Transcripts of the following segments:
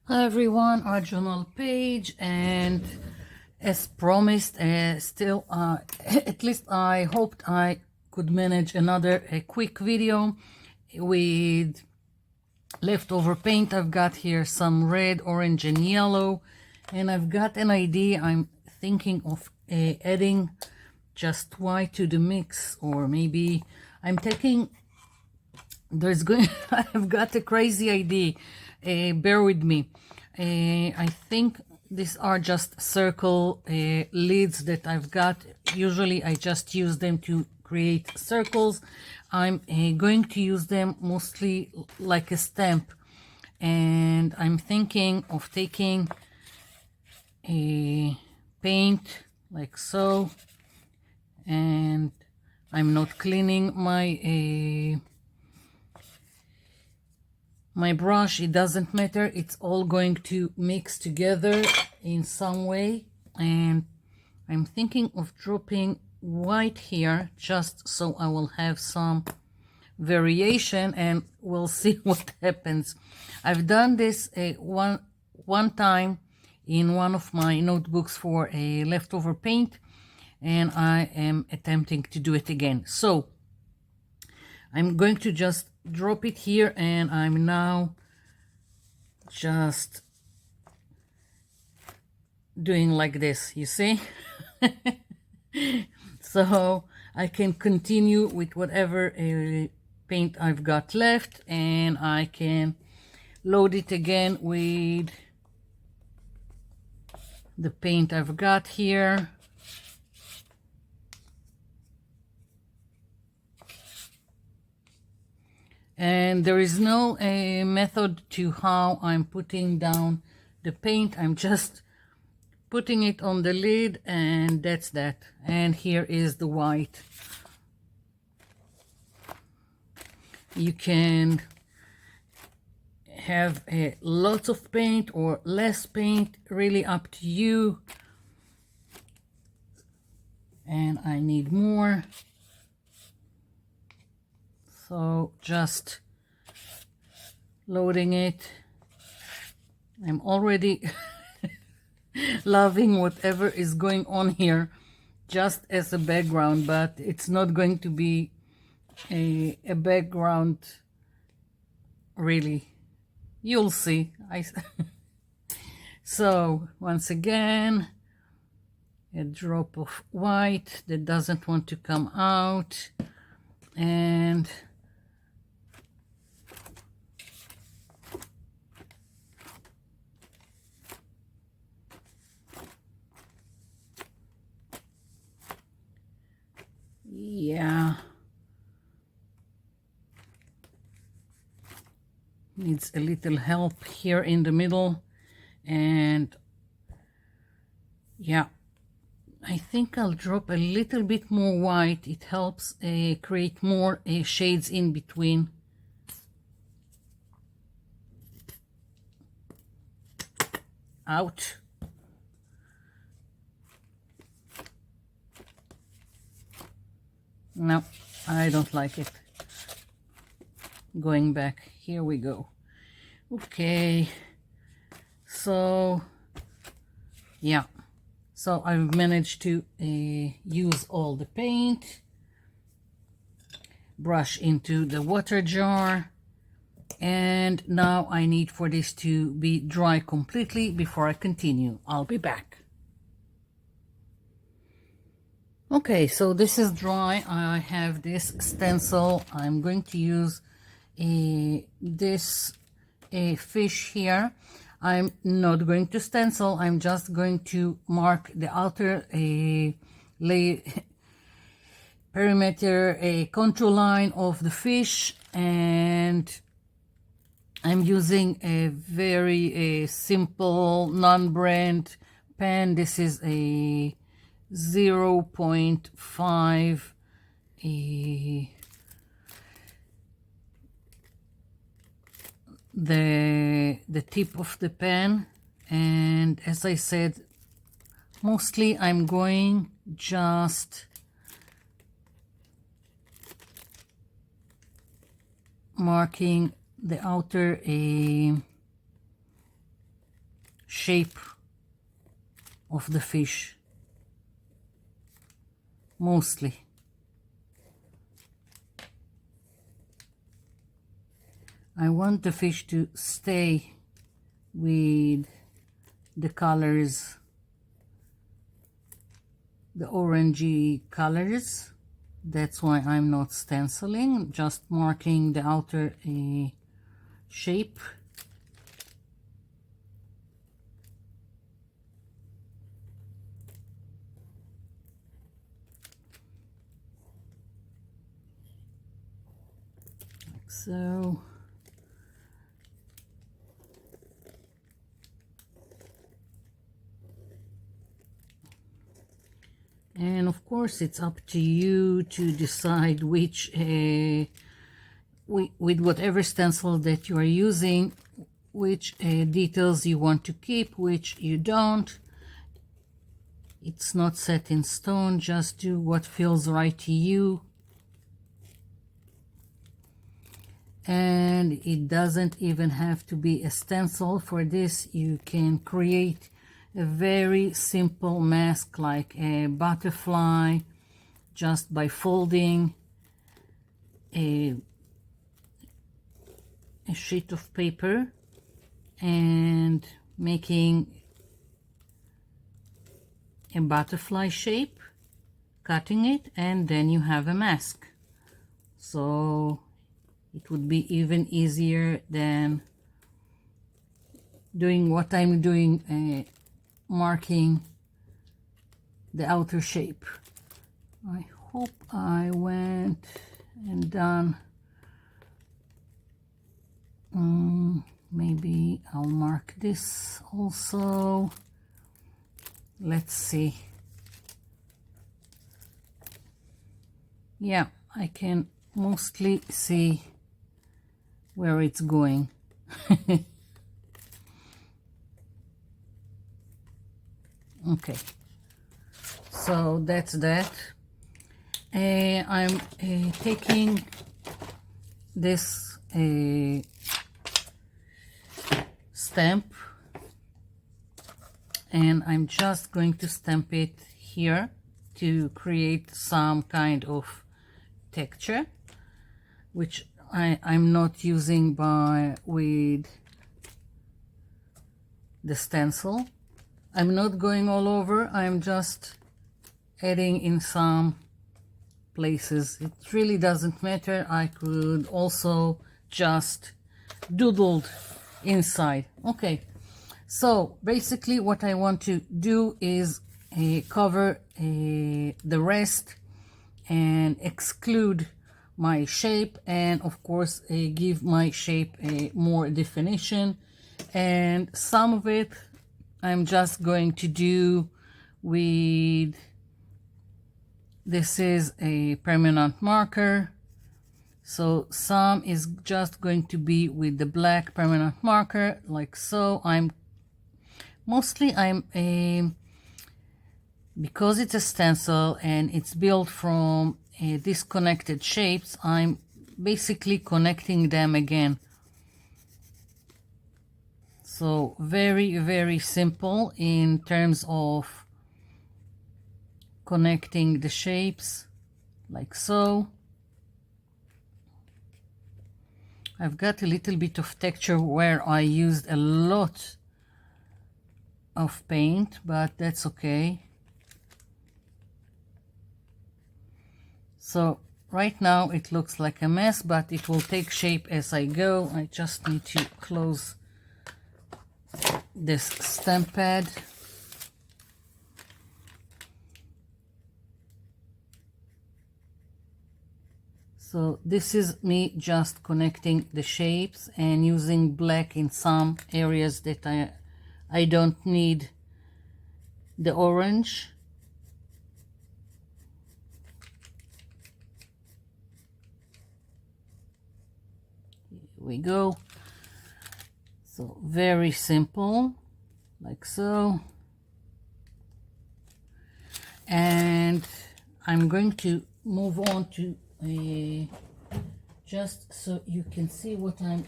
Hi everyone, our journal page, and as promised, still at least I hoped I could manage another quick video with leftover paint. I've got here some red, orange and yellow, and I've got an idea. I'm thinking of adding just white to the mix, or maybe I'm taking I've got a crazy idea. Bear with me. I think these are just circle leads that I've got. Usually I just use them to create circles. I'm going to use them mostly like a stamp, and I'm thinking of taking a paint like so, and I'm not cleaning my brush. It doesn't matter, it's all going to mix together in some way, and I'm thinking of dropping white here just so I will have some variation, and we'll see what happens. I've done this one time in one of my notebooks for a leftover paint, and I am attempting to do it again. So I'm going to just drop it here, and I'm now just doing like this, you see? So I can continue with whatever paint I've got left, and I can load it again with the paint I've got here. And there is no method to how I'm putting down the paint. I'm just putting it on the lid, and that's that. And here is the white. You can have lots of paint or less paint, really up to you. And I need more. So just loading it. I'm already loving whatever is going on here just as a background, but it's not going to be a background really. You'll see. So once again, a drop of white that doesn't want to come out, and yeah, needs a little help here in the middle. And yeah, I think I'll drop a little bit more white. It helps create more shades in between. Out. No, I don't like it. Going back. Here we go. Okay. So, yeah. So I've managed to use all the paint. Brush into the water jar. And now I need for this to be dry completely before I continue. I'll be back. Okay, so this is dry. I have this stencil. I'm going to use this fish here. I'm not going to stencil. I'm just going to mark the outer perimeter, a contour line of the fish, and I'm using a very simple non-brand pen. This is a 0.5 the tip of the pen, and as I said, mostly I'm going just marking the outer shape of the fish, mostly. I want the fish to stay with the colors, the orangey colors. That's why I'm not stenciling, just marking the outer shape. Like so. And of course it's up to you to decide which, with whatever stencil that you are using, which details you want to keep, which you don't. It's not set in stone, just do what feels right to you. And it doesn't even have to be a stencil. For this you can create a very simple mask like a butterfly just by folding a sheet of paper and making a butterfly shape, cutting it, and then you have a mask. So it would be even easier than doing what I'm doing, marking the outer shape. I hope I went and done. Maybe I'll mark this also. Let's see. Yeah, I can mostly see where it's going. Okay, so that's that. I'm taking this stamp and I'm just going to stamp it here to create some kind of texture, which I'm not using with the stencil. I'm not going all over, I'm just adding in some places. It really doesn't matter. I could also just doodled inside. Okay, so basically what I want to do is cover the rest and exclude my shape, and of course give my shape more definition. And some of it I'm just going to do with, this is a permanent marker, so some is just going to be with the black permanent marker, like so. I'm because it's a stencil and it's built from disconnected shapes, I'm basically connecting them again. So very, very simple in terms of connecting the shapes, like so. I've got a little bit of texture where I used a lot of paint, but that's okay. So right now it looks like a mess, but it will take shape as I go. I just need to close this stamp pad. So this is me just connecting the shapes and using black in some areas that I don't need the orange. Here we go. So very simple, like so. And I'm going to move on to just so you can see what I'm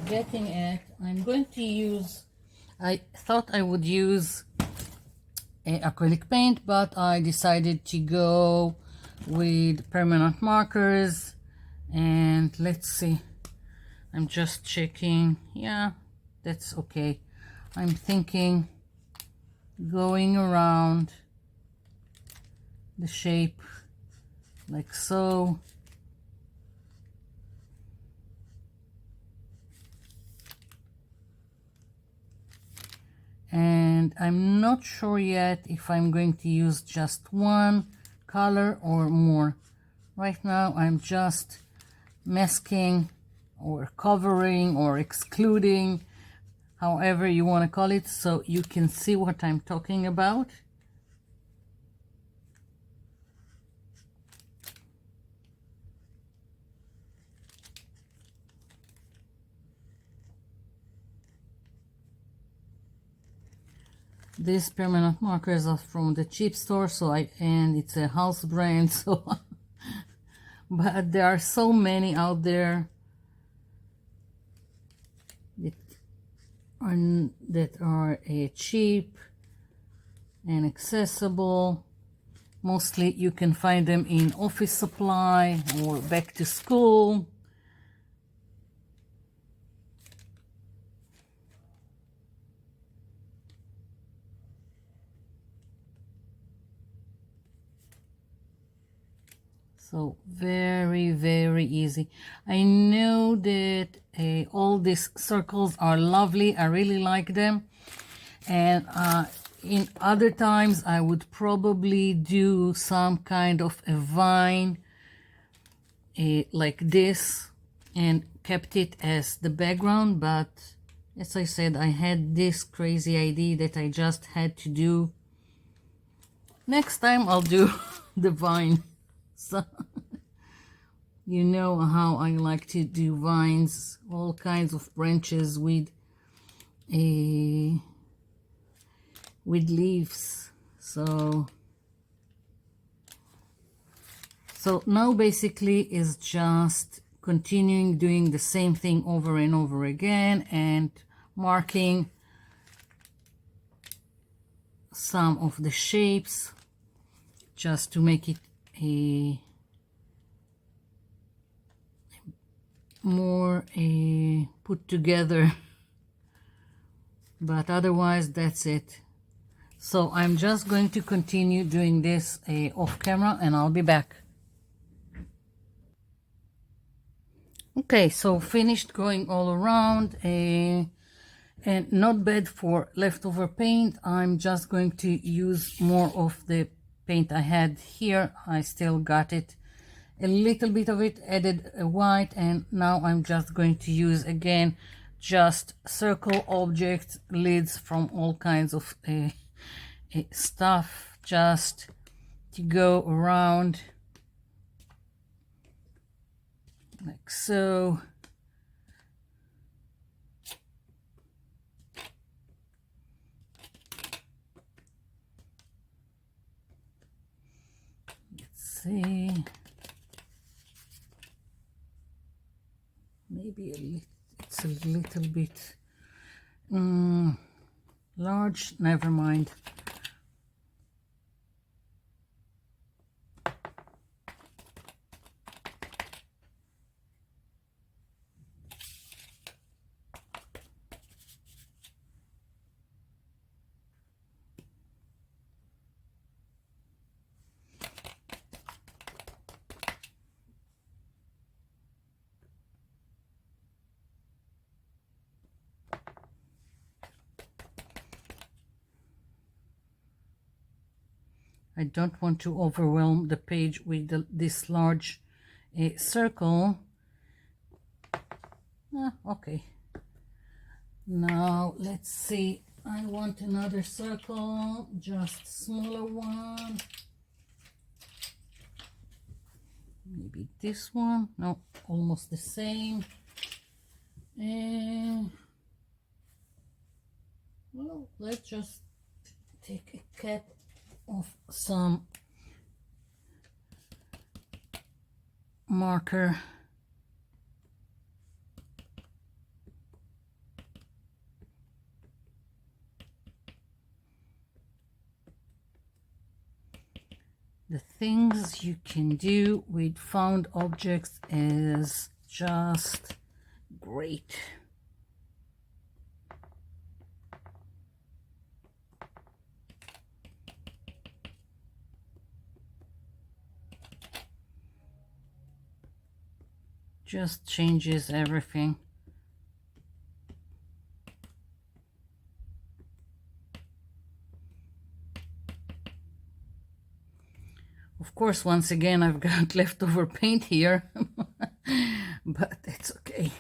getting at. I'm going to use, I thought I would use acrylic paint, but I decided to go with permanent markers. And let's see, I'm just checking. Yeah, that's okay. I'm thinking going around the shape like so. And I'm not sure yet if I'm going to use just one color or more. Right now I'm just masking or covering or excluding, however you want to call it, so you can see what I'm talking about. These permanent markers are from the cheap store, and it's a house brand, so but there are so many out there that are cheap and accessible. Mostly you can find them in office supply or back to school. So very, very easy. I know that all these circles are lovely. I really like them. And in other times, I would probably do some kind of a vine like this and kept it as the background. But as I said, I had this crazy idea that I just had to do. Next time I'll do the vine. So you know how I like to do vines, all kinds of branches with leaves. So now basically is just continuing doing the same thing over and over again and marking some of the shapes just to make it more put together, but otherwise that's it. So I'm just going to continue doing this off camera and I'll be back. Okay, so finished going all around, and not bad for leftover paint. I'm just going to use more of the paint I had here. I still got it, a little bit of it, added a white, and now I'm just going to use again just circle objects, lids from all kinds of stuff, just to go around like so. Let's see, maybe it's a little bit large, never mind. I don't want to overwhelm the page with this large circle. Okay, now let's see, I want another circle, just smaller one, maybe this one. No, almost the same. And well, let's just take a cap of some marker. the things you can do with found objects is just great. Just changes everything. Of course, once again, I've got leftover paint here, but it's okay.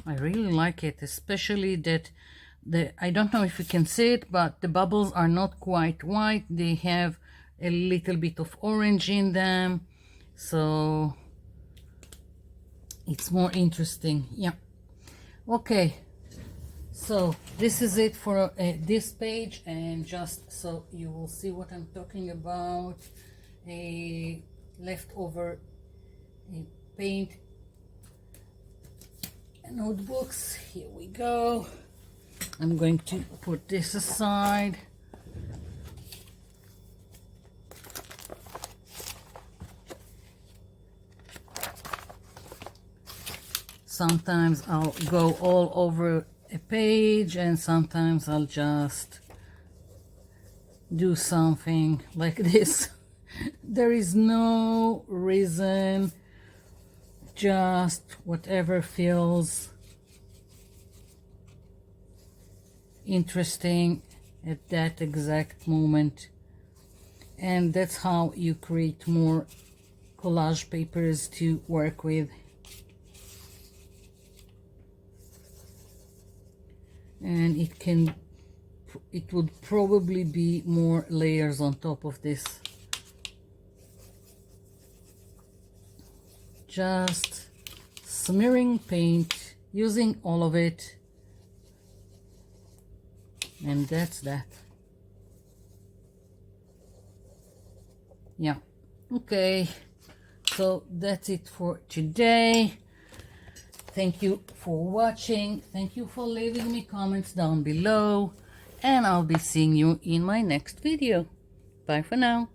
I really like it, especially that I don't know if you can see it, but the bubbles are not quite white. They have a little bit of orange in them, so it's more interesting. Yeah. Okay. So this is it for this page, and just so you will see what I'm talking about, a leftover paint notebooks. Here we go. I'm going to put this aside. Sometimes I'll go all over a page, and sometimes I'll just do something like this. There is no reason, just whatever feels interesting at that exact moment. And that's how you create more collage papers to work with. And it would probably be more layers on top of this. Just smearing paint, using all of it, and that's that. Yeah, okay, so that's it for today. Thank you for watching. Thank you for leaving me comments down below, and I'll be seeing you in my next video. Bye for now.